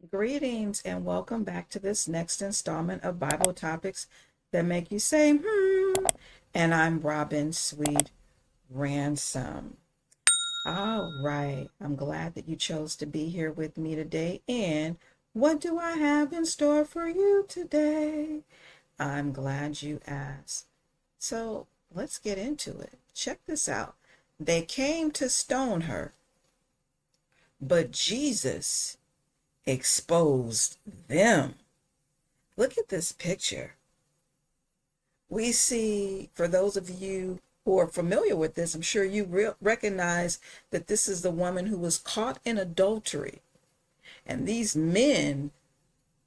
Greetings and welcome back to this next installment of Bible topics that make you say, hmm. And I'm Robin Sweet Ransom. All right. I'm glad that you chose to be here with me today. And what do I have in store for you today? I'm glad you asked. So let's get into it. Check this out. They came to stone her, but Jesus exposed them. Look at this picture. We see, for those of you who are familiar with this, I'm sure you recognize that this is the woman who was caught in adultery. And these men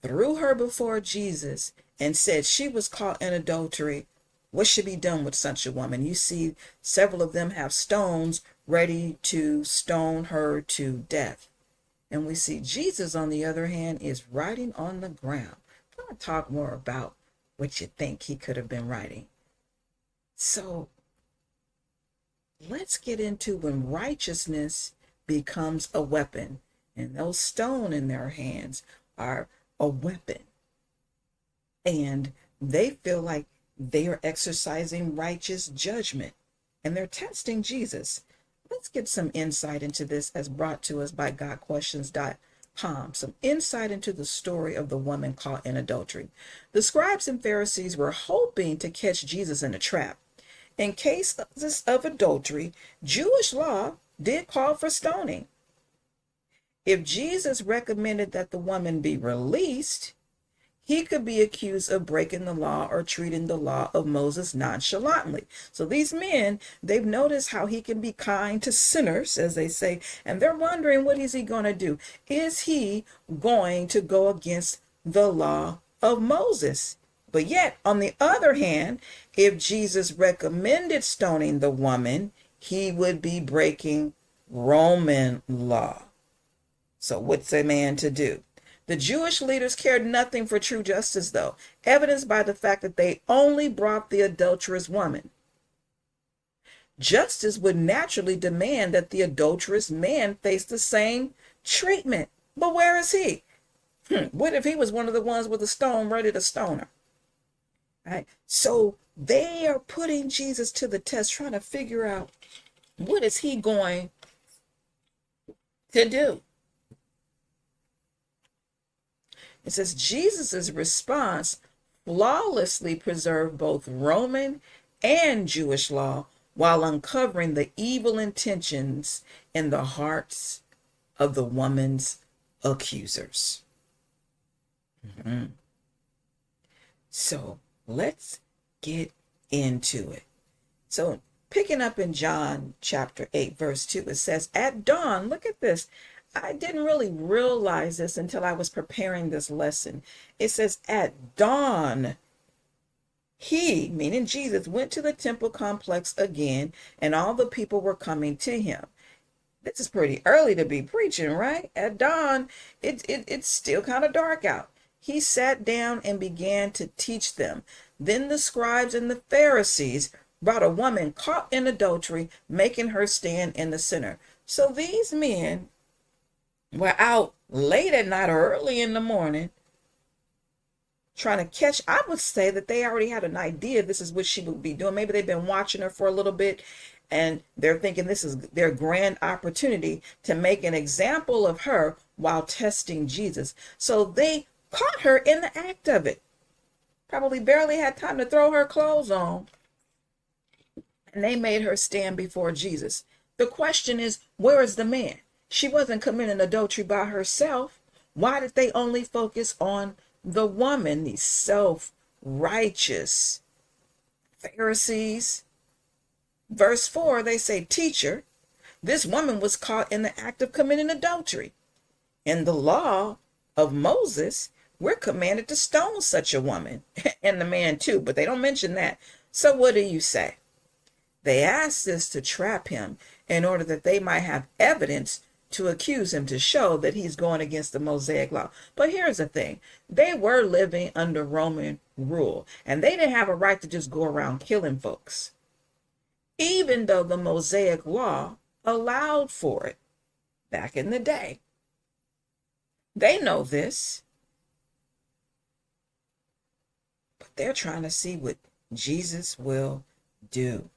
threw her before Jesus and said she was caught in adultery. What should be done with such a woman? You see, several of them have stones ready to stone her to death. And we see Jesus, on the other hand, is writing on the ground. I'm going to talk more about what you think he could have been writing. So let's get into when righteousness becomes a weapon, and those stones in their hands are a weapon. And they feel like they are exercising righteous judgment, and they're testing Jesus. Let's get some insight into this as brought to us by GotQuestions.com. Some insight into the story of the woman caught in adultery. The scribes and Pharisees were hoping to catch Jesus in a trap. In cases of adultery, Jewish law did call for stoning. If Jesus recommended that the woman be released, he could be accused of breaking the law or treating the law of Moses nonchalantly. So these men, they've noticed how he can be kind to sinners, as they say, and they're wondering, what is he going to do? Is he going to go against the law of Moses? But yet, on the other hand, if Jesus recommended stoning the woman, he would be breaking Roman law. So what's a man to do? The Jewish leaders cared nothing for true justice, though, evidenced by the fact that they only brought the adulterous woman. Justice would naturally demand that the adulterous man face the same treatment. But where is he? What if he was one of the ones with a stone ready to stone her? Right? So they are putting Jesus to the test, trying to figure out, what is he going to do? It says Jesus's response flawlessly preserved both Roman and Jewish law while uncovering the evil intentions in the hearts of the woman's accusers. So let's get into it. So picking up in John chapter 8, verse 2, it says, at dawn, look at this. I didn't really realize this until I was preparing this lesson. It says, at dawn, he, meaning Jesus, went to the temple complex again, and all the people were coming to him. This is pretty early to be preaching, right? At dawn, it's still kind of dark out. He sat down and began to teach them. Then the scribes and the Pharisees brought a woman caught in adultery, making her stand in the center. So these men were out late at night or early in the morning trying to catch. I would say that they already had an idea this is what she would be doing. Maybe they've been watching her for a little bit, and they're thinking this is their grand opportunity to make an example of her while testing Jesus. So they caught her in the act of it. Probably barely had time to throw her clothes on, and they made her stand before Jesus. The question is, where is the man? She wasn't committing adultery by herself. Why did they only focus on the woman, these self-righteous Pharisees? Verse 4, they say, teacher, this woman was caught in the act of committing adultery. In the law of Moses, we're commanded to stone such a woman, and the man too, but they don't mention that. So what do you say? They asked this to trap him in order that they might have evidence to accuse him, to show that he's going against the Mosaic law. But here's the thing. They were living under Roman rule, and they didn't have a right to just go around killing folks, even though the Mosaic law allowed for it back in the day. They know this, but they're trying to see what Jesus will do.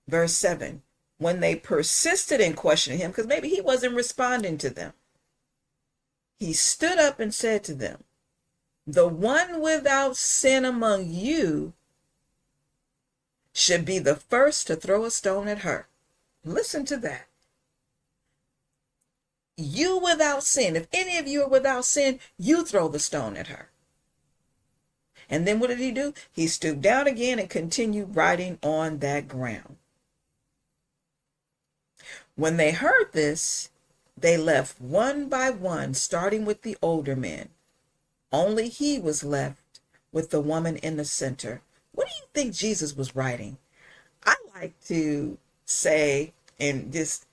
Verse 7, when they persisted in questioning him, because maybe he wasn't responding to them, he stood up and said to them, the one without sin among you should be the first to throw a stone at her. Listen to that. You without sin. If any of you are without sin, you throw the stone at her. And then what did he do? He stooped down again and continued writing on that ground. When they heard this, they left one by one, starting with the older men. Only he was left with the woman in the center. What do you think Jesus was writing? I like to say and just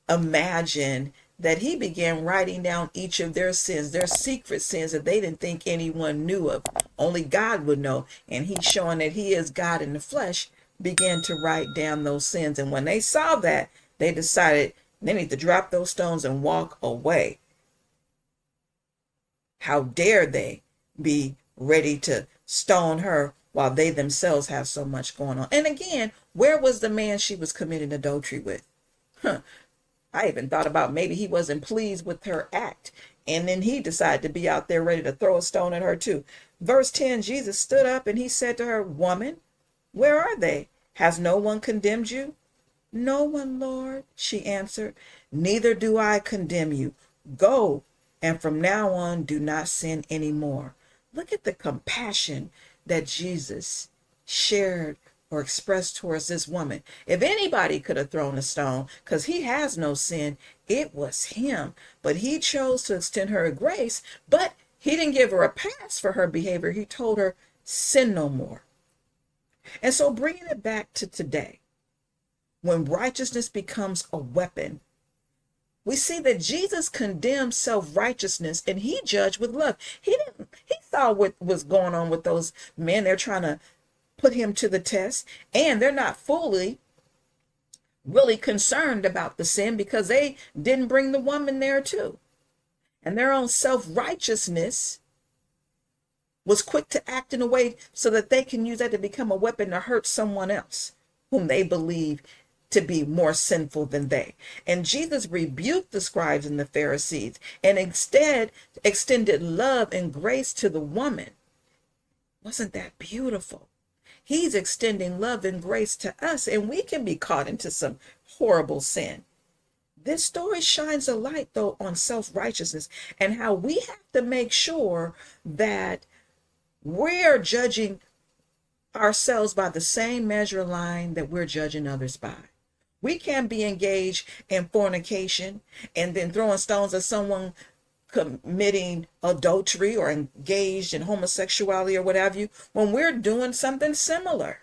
imagine that he began writing down each of their sins, their secret sins that they didn't think anyone knew of. Only God would know. And he's showing that he is God in the flesh, began to write down those sins. And when they saw that, they decided they need to drop those stones and walk away. How dare they be ready to stone her while they themselves have so much going on? And again, where was the man she was committing adultery with? I even thought about maybe he wasn't pleased with her act. And then he decided to be out there ready to throw a stone at her too. Verse 10, Jesus stood up and he said to her, woman, where are they? Has no one condemned you? No one, Lord, she answered. Neither do I condemn you. Go, and from now on do not sin anymore. Look at the compassion that Jesus shared or expressed towards this woman. If anybody could have thrown a stone, because he has no sin, it was him. But he chose to extend her a grace, but he didn't give her a pass for her behavior. He told her, sin no more. And so bringing it back to today, when righteousness becomes a weapon, we see that Jesus condemned self-righteousness and he judged with love. He saw what was going on with those men. They're trying to put him to the test, and they're not fully really concerned about the sin because they didn't bring the woman there too. And their own self-righteousness was quick to act in a way so that they can use that to become a weapon to hurt someone else whom they believe to be more sinful than they. And Jesus rebuked the scribes and the Pharisees and instead extended love and grace to the woman. Wasn't that beautiful? He's extending love and grace to us, and we can be caught into some horrible sin. This story shines a light, though, on self-righteousness and how we have to make sure that we're judging ourselves by the same measure line that we're judging others by. We can't be engaged in fornication and then throwing stones at someone committing adultery or engaged in homosexuality or what have you when we're doing something similar.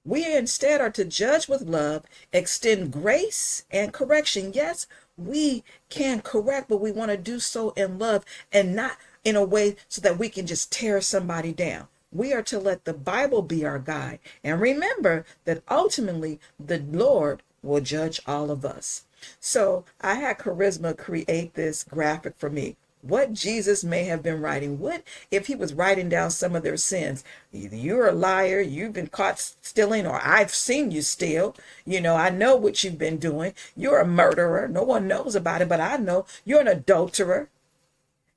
We instead are to judge with love, extend grace and correction. Yes, we can correct, but we want to do so in love and not in a way so that we can just tear somebody down. We are to let the Bible be our guide. And remember that ultimately the Lord will judge all of us. So I had Charisma create this graphic for me. What Jesus may have been writing. What if he was writing down some of their sins? Either you're a liar, you've been caught stealing, or I've seen you steal. I know what you've been doing. You're a murderer. No one knows about it, but I know. You're an adulterer.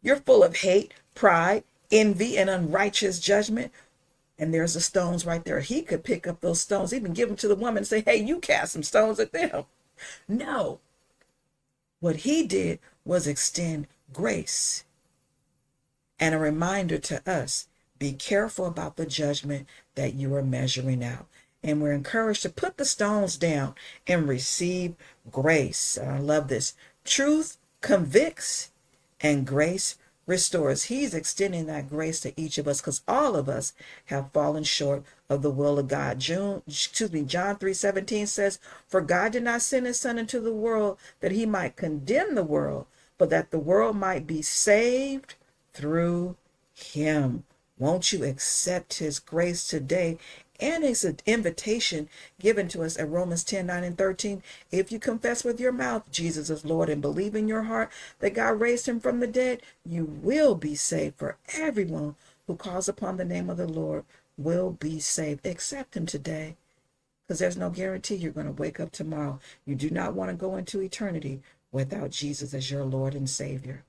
You're full of hate, pride, envy, and unrighteous judgment. And there's the stones right there. He could pick up those stones, even give them to the woman and say, hey, you cast some stones at them. No. What he did was extend grace and a reminder to us, be careful about the judgment that you are measuring out. And we're encouraged to put the stones down and receive grace. And I love this. Truth convicts and grace restores. He's extending that grace to each of us because all of us have fallen short of the will of God. John 3:17 says, for God did not send his son into the world that he might condemn the world, but that the world might be saved through him. Won't you accept his grace today And it's an invitation given to us at Romans 10:9 and 13. If you confess with your mouth Jesus is Lord and believe in your heart that God raised him from the dead, you will be saved. For everyone who calls upon the name of the Lord will be saved. Accept him today, because there's no guarantee you're going to wake up tomorrow. You do not want to go into eternity without Jesus as your Lord and Savior.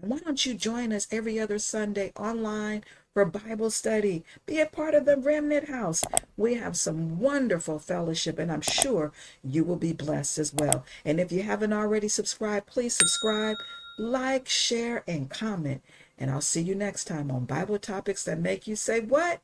And why don't you join us every other Sunday online for Bible study? Be a part of the Remnant House. We have some wonderful fellowship, and I'm sure you will be blessed as well. And if you haven't already subscribed, please subscribe, like, share, and comment. And I'll see you next time on Bible topics that make you say, what?